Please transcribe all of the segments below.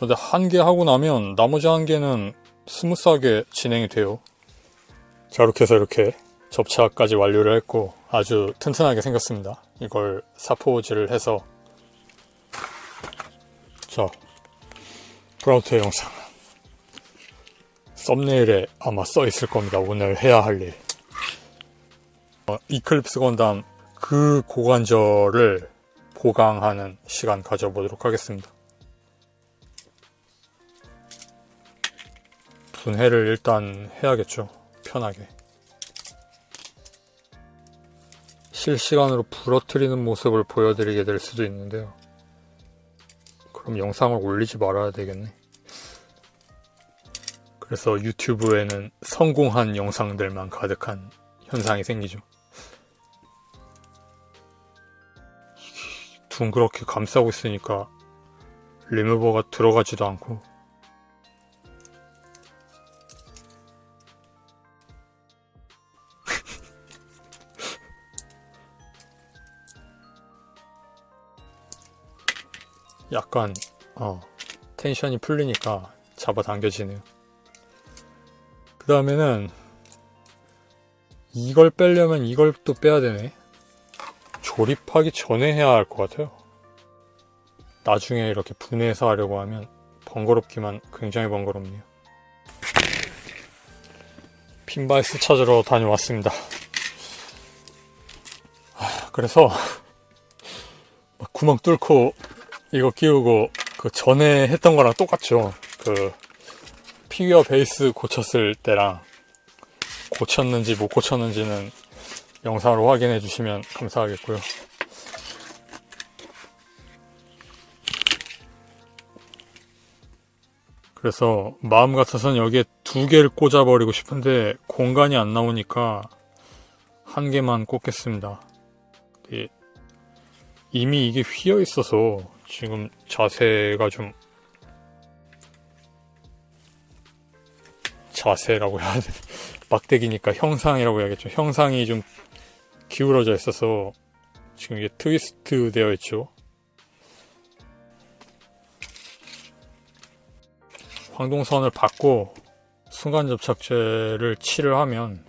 그런데 한 개 하고 나면 나머지 한 개는 스무스하게 진행이 돼요. 자, 이렇게 해서 이렇게 접착까지 완료를 했고 아주 튼튼하게 생겼습니다. 이걸 사포질을 해서 자, 브라우트의 영상 썸네일에 아마 써 있을 겁니다. 오늘 해야 할 일. 이클립스 건담 그 고관절을 보강하는 시간 가져보도록 하겠습니다. 분해를 일단 해야겠죠. 편하게. 실시간으로 부러뜨리는 모습을 보여드리게 될 수도 있는데요. 그럼 영상을 올리지 말아야 되겠네. 그래서 유튜브에는 성공한 영상들만 가득한 현상이 생기죠. 둥그렇게 감싸고 있으니까 리무버가 들어가지도 않고 약간 텐션이 풀리니까 잡아당겨지네요. 그 다음에는 이걸 빼려면 이걸 또 빼야 되네. 조립하기 전에 해야 할 것 같아요. 나중에 이렇게 분해해서 하려고 하면 번거롭기만 굉장히 번거롭네요. 핀바이스 찾으러 다녀왔습니다. 그래서 막 구멍 뚫고 이거 끼우고 그 전에 했던 거랑 똑같죠. 그 피규어 베이스 고쳤을 때랑 고쳤는지 못 고쳤는지는 영상으로 확인해 주시면 감사하겠고요. 그래서 마음 같아서는 여기에 2개를 꽂아버리고 싶은데 공간이 안 나오니까 1개만 꽂겠습니다. 이미 이게 휘어 있어서 지금 자세가 좀 자세라고 해야 되나? 막대기니까 형상이라고 해야겠죠. 형상이 좀 기울어져 있어서 지금 이게 트위스트 되어 있죠. 황동선을 받고 순간 접착제를 칠을 하면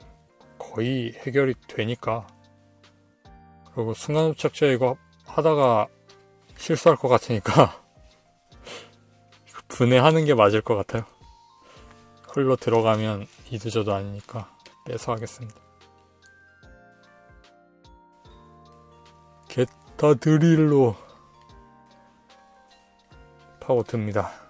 거의 해결이 되니까. 그리고 순간 접착제 이거 하다가 실수할 것 같으니까 분해하는 게 맞을 것 같아요. 흘러 들어가면 이도저도 아니니까 빼서 하겠습니다. 게타 드릴로 파고듭니다.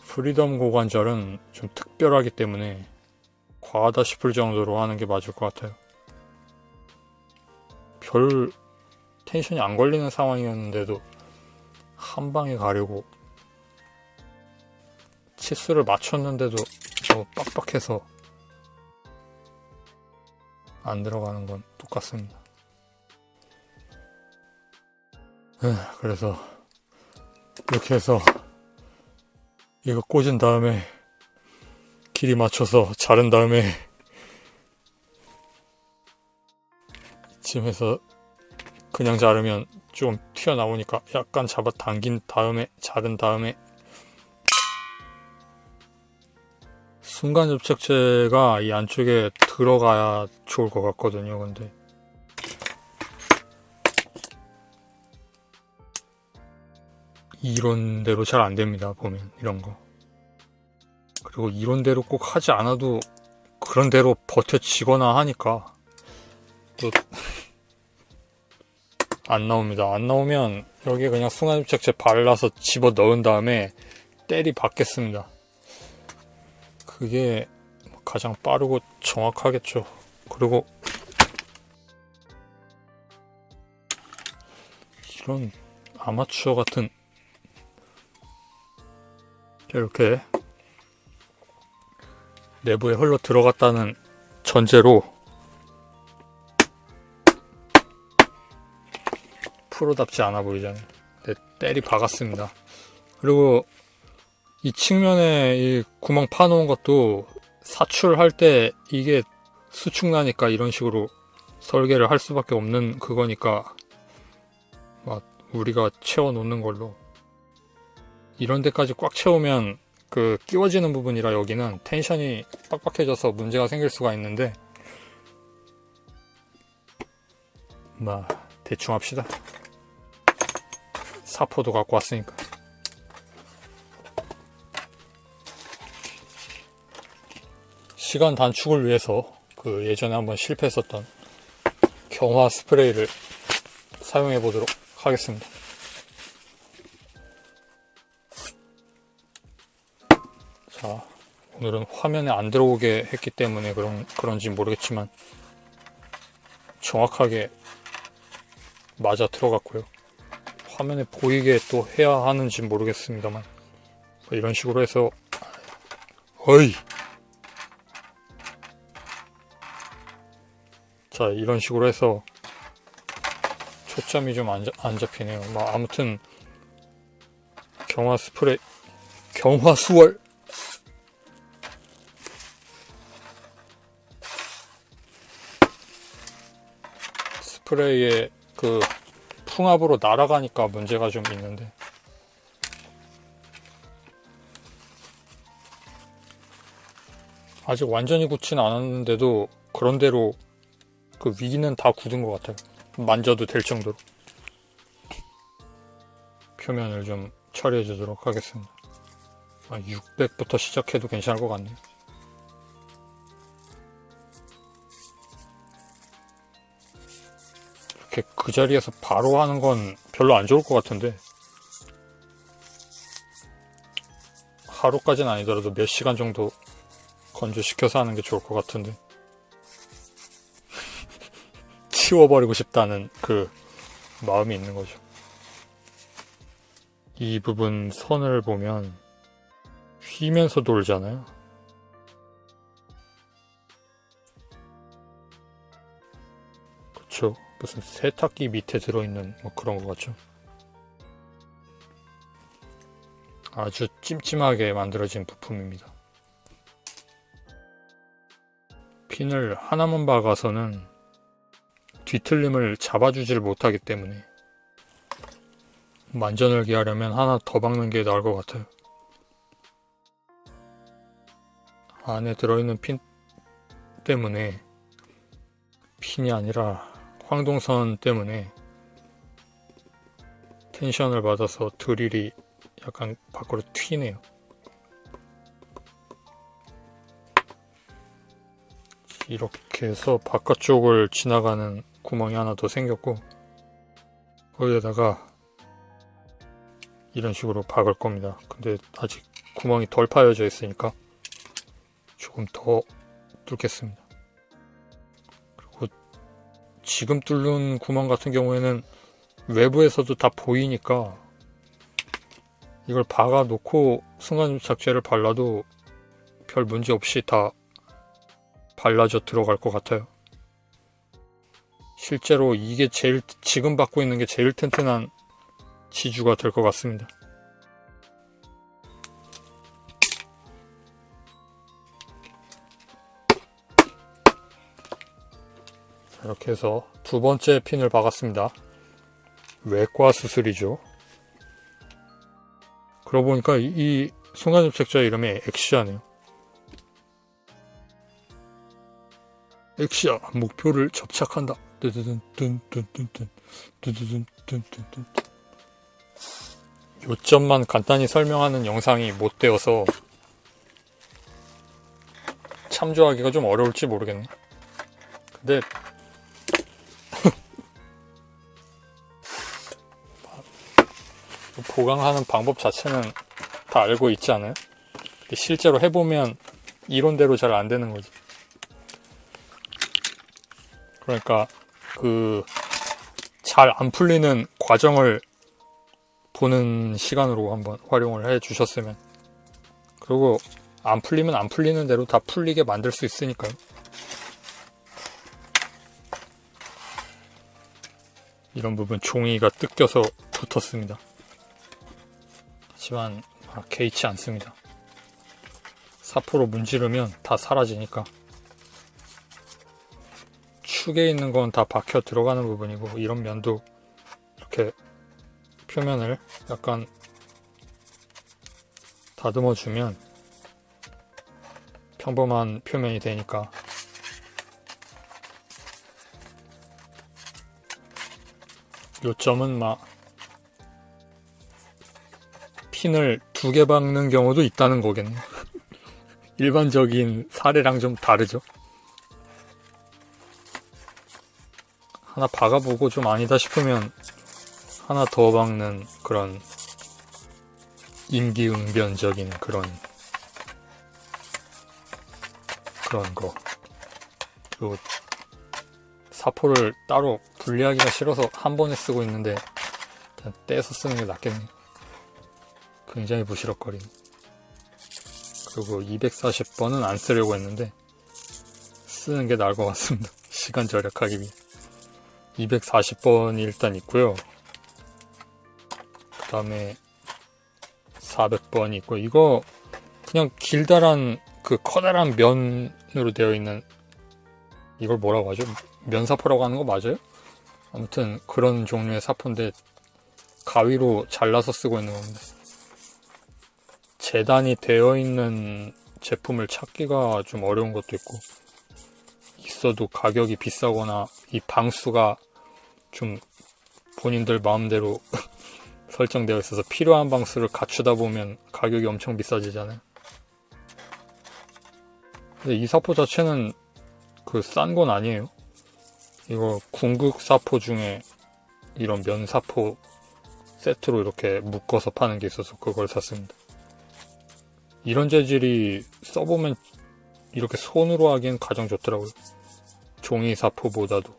프리덤 고관절은 좀 특별하기 때문에 과하다 싶을 정도로 하는 게 맞을 것 같아요. 별 텐션이 안 걸리는 상황이었는데도 한 방에 가려고 치수를 맞췄는데도 너무 빡빡해서 안 들어가는 건 똑같습니다. 그래서 이렇게 해서 이거 꽂은 다음에 길이 맞춰서 자른 다음에 이쯤 해서 그냥 자르면 좀 튀어나오니까 약간 잡아당긴 다음에 자른 다음에 순간 접착제가 이 안쪽에 들어가야 좋을 것 같거든요. 근데 이론대로 잘 안됩니다. 보면 이런 거. 그리고 이론대로 꼭 하지 않아도 그런 대로 버텨지거나 하니까 또 안 나옵니다. 안 나오면 여기에 그냥 순간 접착제 발라서 집어 넣은 다음에 때리 박겠습니다. 그게 가장 빠르고 정확하겠죠. 그리고 이런 아마추어 같은 이렇게 내부에 흘러 들어갔다는 전제로 프로답지 않아 보이잖아요. 네, 때리 박았습니다. 그리고 이 측면에 이 구멍 파놓은 것도 사출할 때 이게 수축나니까 이런 식으로 설계를 할 수밖에 없는 그거니까 막 우리가 채워 놓는 걸로. 이런 데까지 꽉 채우면 그 끼워지는 부분이라 여기는 텐션이 빡빡해져서 문제가 생길 수가 있는데, 대충 합시다. 사포도 갖고 왔으니까. 시간 단축을 위해서 그 예전에 한번 실패했었던 경화 스프레이를 사용해 보도록 하겠습니다. 자, 오늘은 화면에 안 들어오게 했기 때문에 그런지 모르겠지만 정확하게 맞아 들어갔고요. 화면에 보이게 또 해야 하는지 모르겠습니다만 이런 식으로 해서 자, 이런 식으로 해서 초점이 좀 안 잡히네요. 아무튼 경화 스프레이, 경화 수월 스프레이의 그 풍압으로 날아가니까 문제가 좀 있는데, 아직 완전히 굳진 않았는데도 그런대로 그 위는 다 굳은 것 같아요. 만져도 될 정도로. 표면을 좀 처리해 주도록 하겠습니다. 600부터 시작해도 괜찮을 것 같네요. 이렇게 그 자리에서 바로 하는 건 별로 안 좋을 것 같은데, 하루까지는 아니더라도 몇 시간 정도 건조시켜서 하는 게 좋을 것 같은데, 치워버리고 싶다는 그 마음이 있는 거죠. 이 부분 선을 보면 휘면서 돌잖아요. 그쵸? 무슨 세탁기 밑에 들어있는 그런 것 같죠? 아주 찜찜하게 만들어진 부품입니다. 핀을 하나만 박아서는 뒤틀림을 잡아주질 못하기 때문에 만져늘기 하려면 하나 더 박는 게 나을 것 같아요. 안에 들어있는 핀 때문에, 핀이 아니라 황동선 때문에 텐션을 받아서 드릴이 약간 밖으로 튀네요. 이렇게 해서 바깥쪽을 지나가는 구멍이 하나 더 생겼고, 거기에다가 이런 식으로 박을 겁니다. 근데 아직 구멍이 덜 파여져 있으니까 조금 더 뚫겠습니다. 그리고 지금 뚫는 구멍 같은 경우에는 외부에서도 다 보이니까 이걸 박아 놓고 순간접착제를 발라도 별 문제 없이 다 발라져 들어갈 것 같아요. 실제로 이게 지금 받고 있는 게 제일 튼튼한 지주가 될 것 같습니다. 이렇게 해서 두 번째 핀을 박았습니다. 외과 수술이죠. 그러고 보니까 이 순간접착제 이름이 엑시아네요. 엑시아 목표를 접착한다. 요점만 간단히 설명하는 영상이 못 되어서 참조하기가 좀 어려울지 모르겠네. 근데 보강하는 방법 자체는 다 알고 있지 않아요? 실제로 해보면 이론대로 잘 안 되는 거지. 그러니까 그 잘 안 풀리는 과정을 보는 시간으로 한번 활용을 해 주셨으면, 그리고 안 풀리면 안 풀리는 대로 다 풀리게 만들 수 있으니까요. 이런 부분 종이가 뜯겨서 붙었습니다. 하지만 개의치 않습니다. 사포로 문지르면 다 사라지니까. 축에 있는 건 다 박혀 들어가는 부분이고, 이런 면도 이렇게 표면을 약간 다듬어 주면 평범한 표면이 되니까. 요점은 막 핀을 2개 박는 경우도 있다는 거겠네요. 일반적인 사례랑 좀 다르죠. 하나 박아보고 좀 아니다 싶으면 하나 더 박는 그런 임기응변적인 그런 거. 그리고 사포를 따로 분리하기가 싫어서 한 번에 쓰고 있는데 그냥 떼서 쓰는 게 낫겠네요. 굉장히 부시럭거리네. 그리고 240번은 안 쓰려고 했는데 쓰는 게 나을 것 같습니다. 시간 절약하기 위해. 240번이 일단 있고요. 그 다음에 400번이 있고, 이거 그냥 길다란 그 커다란 면으로 되어 있는, 이걸 뭐라고 하죠? 면사포라고 하는 거 맞아요? 아무튼 그런 종류의 사포인데 가위로 잘라서 쓰고 있는 겁니다. 재단이 되어 있는 제품을 찾기가 좀 어려운 것도 있고, 있어도 가격이 비싸거나 이 방수가 좀 본인들 마음대로 설정되어 있어서 필요한 방수를 갖추다 보면 가격이 엄청 비싸지잖아요. 근데 이 사포 자체는 그 싼 건 아니에요. 이거 궁극 사포 중에 이런 면 사포 세트로 이렇게 묶어서 파는 게 있어서 그걸 샀습니다. 이런 재질이 써보면 이렇게 손으로 하기엔 가장 좋더라고요. 종이 사포보다도.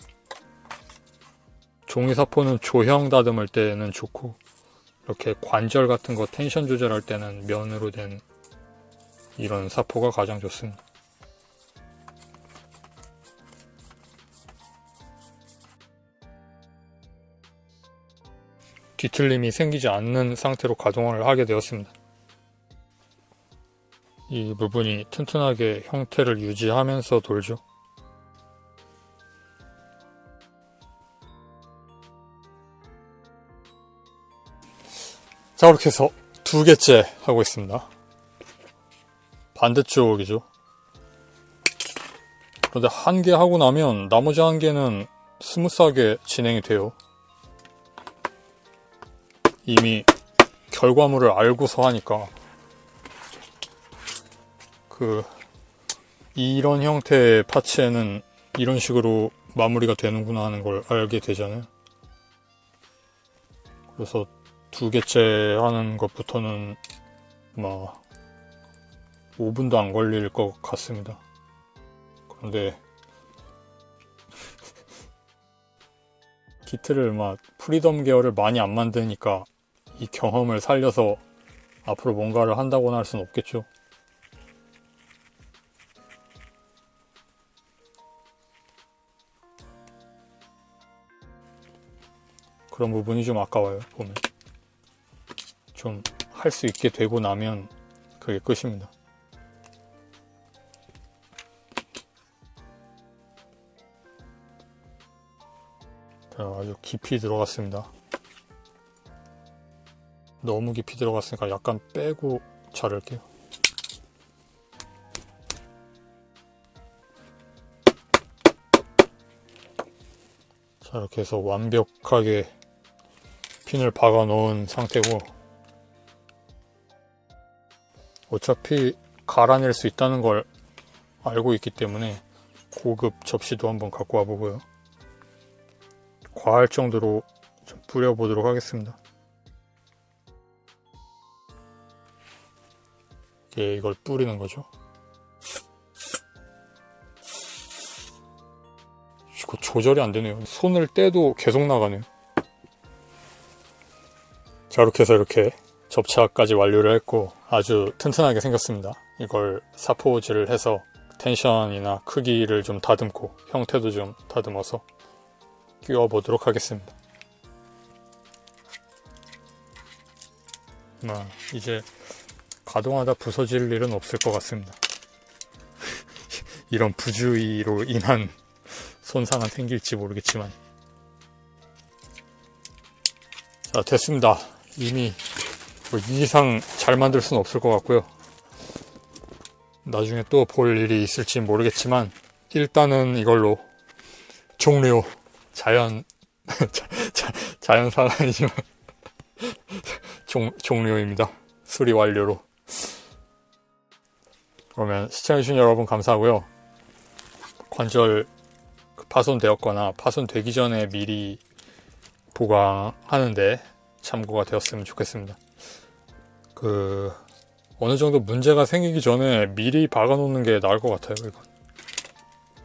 종이 사포는 조형 다듬을 때는 좋고, 이렇게 관절 같은 거 텐션 조절할 때는 면으로 된 이런 사포가 가장 좋습니다. 뒤틀림이 생기지 않는 상태로 가동을 하게 되었습니다. 이 부분이 튼튼하게 형태를 유지하면서 돌죠. 자, 이렇게 해서 2개째 하고 있습니다. 반대쪽이죠. 그런데 1개 하고 나면 나머지 1개는 스무스하게 진행이 돼요. 이미 결과물을 알고서 하니까 이런 형태의 파츠에는 이런 식으로 마무리가 되는구나 하는 걸 알게 되잖아요. 그래서 2개째 하는 것부터는 5분도 안 걸릴 것 같습니다. 그런데 키트를 프리덤 계열을 많이 안 만드니까 이 경험을 살려서 앞으로 뭔가를 한다고는 할 수는 없겠죠. 그런 부분이 좀 아까워요. 보면 좀 할 수 있게 되고 나면 그게 끝입니다. 자, 아주 깊이 들어갔습니다. 너무 깊이 들어갔으니까 약간 빼고 자를게요. 자, 이렇게 해서 완벽하게 핀을 박아 놓은 상태고, 어차피 갈아낼 수 있다는 걸 알고 있기 때문에 고급 접시도 한번 갖고 와 보고요. 과할 정도로 좀 뿌려보도록 하겠습니다. 이걸 뿌리는 거죠. 이거 조절이 안 되네요. 손을 떼도 계속 나가네요. 자, 이렇게 해서 이렇게 접착까지 완료를 했고 아주 튼튼하게 생겼습니다. 이걸 사포질을 해서 텐션이나 크기를 좀 다듬고 형태도 좀 다듬어서 끼워 보도록 하겠습니다. 이제 가동하다 부서질 일은 없을 것 같습니다. 이런 부주의로 인한 손상은 생길지 모르겠지만. 자, 됐습니다. 이미 이 이상 잘 만들 수는 없을 것 같고요. 나중에 또 볼 일이 있을지 모르겠지만 일단은 이걸로 종료. 자연사는 아니지만 종료입니다. 수리 완료로. 그러면 시청해주신 여러분 감사하고요. 관절 파손되었거나 파손되기 전에 미리 보강하는데 참고가 되었으면 좋겠습니다. 어느 정도 문제가 생기기 전에 미리 박아놓는 게 나을 것 같아요. 이건.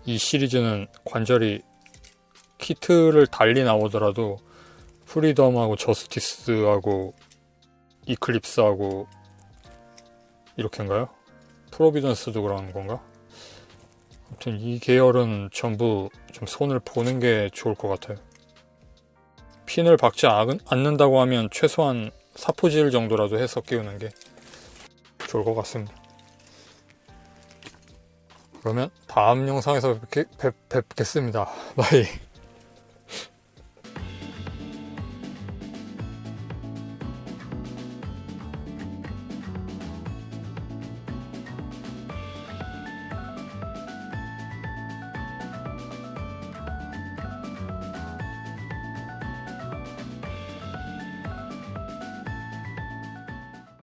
이 시리즈는 관절이 키트를 달리 나오더라도 프리덤하고 저스티스하고 이클립스하고 이렇게인가요? 프로비던스도 그런 건가? 아무튼 이 계열은 전부 좀 손을 보는 게 좋을 것 같아요. 핀을 박지 않는다고 하면 최소한 사포질 정도라도 해서 끼우는 게 좋을 것 같습니다. 그러면 다음 영상에서 뵙겠습니다. 바이.